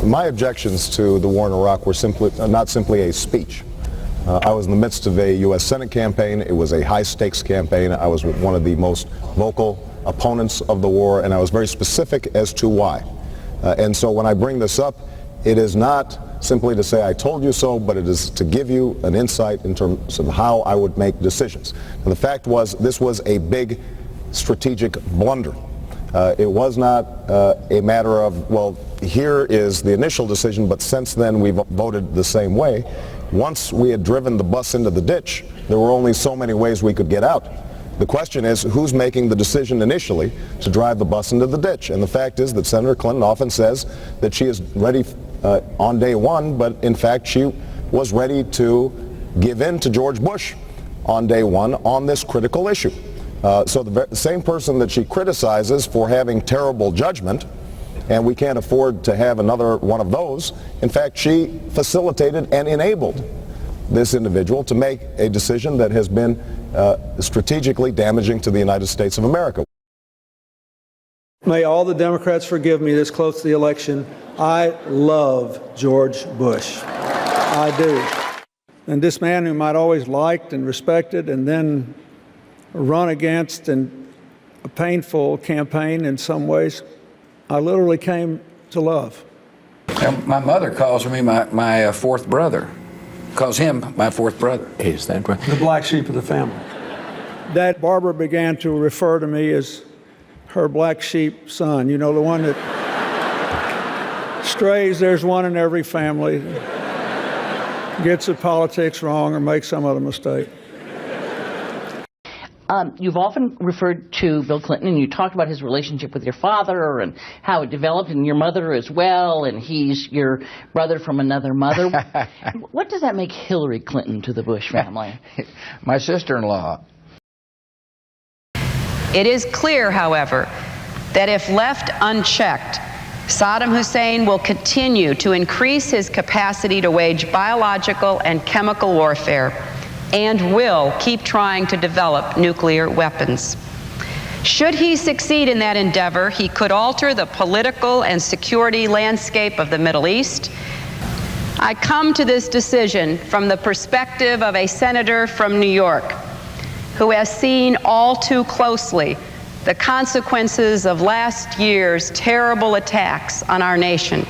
My objections to the war in Iraq were not simply a speech. I was in the midst of a U.S. Senate campaign. It was a high-stakes campaign. I was one of the most vocal opponents of the war, and I was very specific as to why. And so when I bring this up, it is not simply to say I told you so, but it is to give you an insight in terms of how I would make decisions. And the fact was, this was a big strategic blunder. It was not a matter of, well, here is the initial decision, but since then we've voted the same way. Once we had driven the bus into the ditch, there were only so many ways we could get out. The question is, who's making the decision initially to drive the bus into the ditch? And the fact is that Senator Clinton often says that she is ready on day one, but in fact she was ready to give in to George Bush on day one on this critical issue. So the same person that she criticizes for having terrible judgment, and we can't afford to have another one of those, in fact she facilitated and enabled this individual to make a decision that has been strategically damaging to the United States of America. May all the Democrats forgive me this close to the election. I love George Bush. I do. And this man whom I'd always liked and respected and then run against in a painful campaign in some ways, I literally came to love. My mother calls me my fourth brother. Calls him my fourth brother. Is that right? The black sheep of the family. That Barbara began to refer to me as her black sheep son. You know, the one that strays. There's one in every family. Gets the politics wrong or makes some other mistake. You've often referred to Bill Clinton, and you talked about his relationship with your father and how it developed, and your mother as well, and he's your brother from another mother. What does that make Hillary Clinton to the Bush family? My sister-in-law. It is clear, however, that if left unchecked, Saddam Hussein will continue to increase his capacity to wage biological and chemical warfare, and will keep trying to develop nuclear weapons. Should he succeed in that endeavor, he could alter the political and security landscape of the Middle East. I come to this decision from the perspective of a senator from New York who has seen all too closely the consequences of last year's terrible attacks on our nation.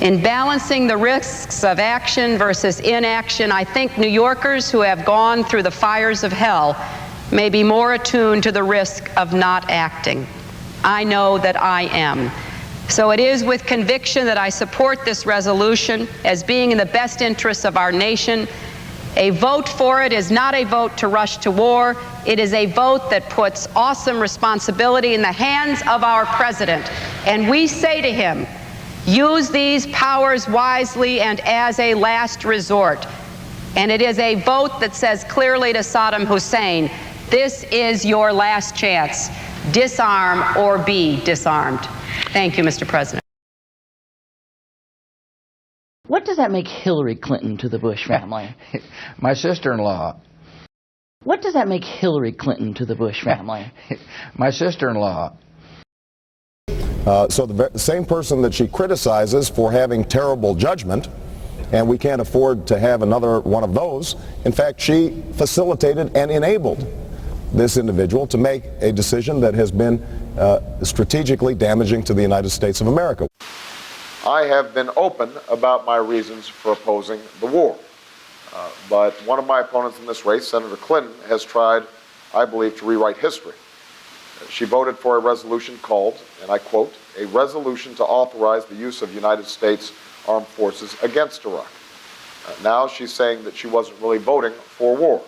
In balancing the risks of action versus inaction, I think New Yorkers who have gone through the fires of hell may be more attuned to the risk of not acting. I know that I am. So it is with conviction that I support this resolution as being in the best interests of our nation. A vote for it is not a vote to rush to war. It is a vote that puts awesome responsibility in the hands of our president. And we say to him, use these powers wisely and as a last resort. And it is a vote that says clearly to Saddam Hussein, this is your last chance. Disarm or be disarmed. Thank you, Mr. President. What does that make Hillary Clinton to the Bush family? My sister-in-law. What does that make Hillary Clinton to the Bush family? My sister-in-law. So the same person that she criticizes for having terrible judgment, and we can't afford to have another one of those, in fact she facilitated and enabled this individual to make a decision that has been strategically damaging to the United States of America. I have been open about my reasons for opposing the war, but one of my opponents in this race, Senator Clinton, has tried, I believe, to rewrite history. She voted for a resolution called, and I quote, a resolution to authorize the use of United States armed forces against Iraq. Now she's saying that she wasn't really voting for war.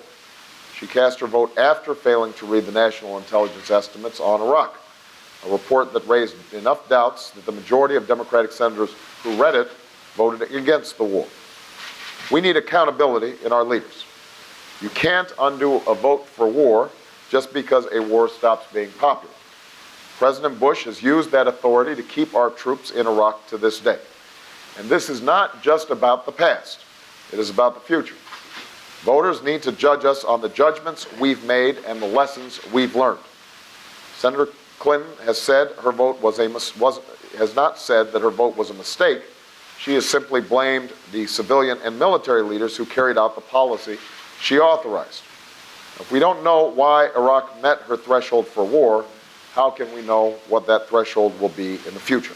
She cast her vote after failing to read the national intelligence estimates on Iraq, a report that raised enough doubts that the majority of Democratic senators who read it voted against the war. We need accountability in our leaders. You can't undo a vote for war just because a war stops being popular. President Bush has used that authority to keep our troops in Iraq to this day. And this is not just about the past. It is about the future. Voters need to judge us on the judgments we've made and the lessons we've learned. Senator Clinton has said her vote was has not said that her vote was a mistake. She has simply blamed the civilian and military leaders who carried out the policy she authorized. If we don't know why Iraq met her threshold for war, how can we know what that threshold will be in the future?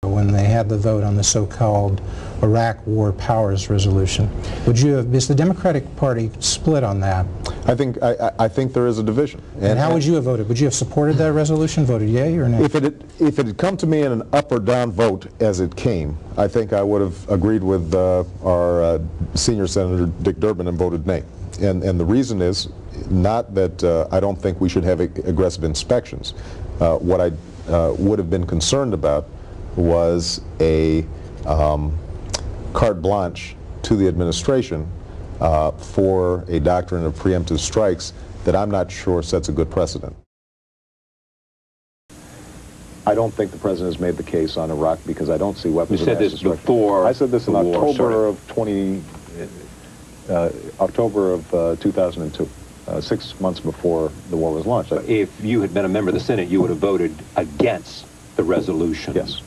When they had the vote on the so-called Iraq War Powers Resolution, is the Democratic Party split on that? I think there is a division. And how would you have voted? Would you have supported that resolution, voted yea or nay? If it had come to me in an up or down vote as it came, I think I would have agreed with our senior Senator Dick Durbin and voted nay. And the reason is not that I don't think we should have aggressive inspections. What I would have been concerned about was a carte blanche to the administration for a doctrine of preemptive strikes that I'm not sure sets a good precedent. I don't think the president has made the case on Iraq because I don't see weapons of mass destruction. You said this before. I said this in October of 2002, 6 months before the war was launched. If you had been a member of the Senate, you would have voted against the resolution. Yes.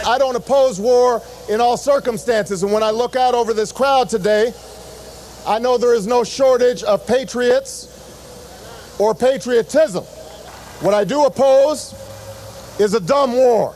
I don't oppose war in all circumstances, and when I look out over this crowd today, I know there is no shortage of patriots or patriotism. What I do oppose is a dumb war.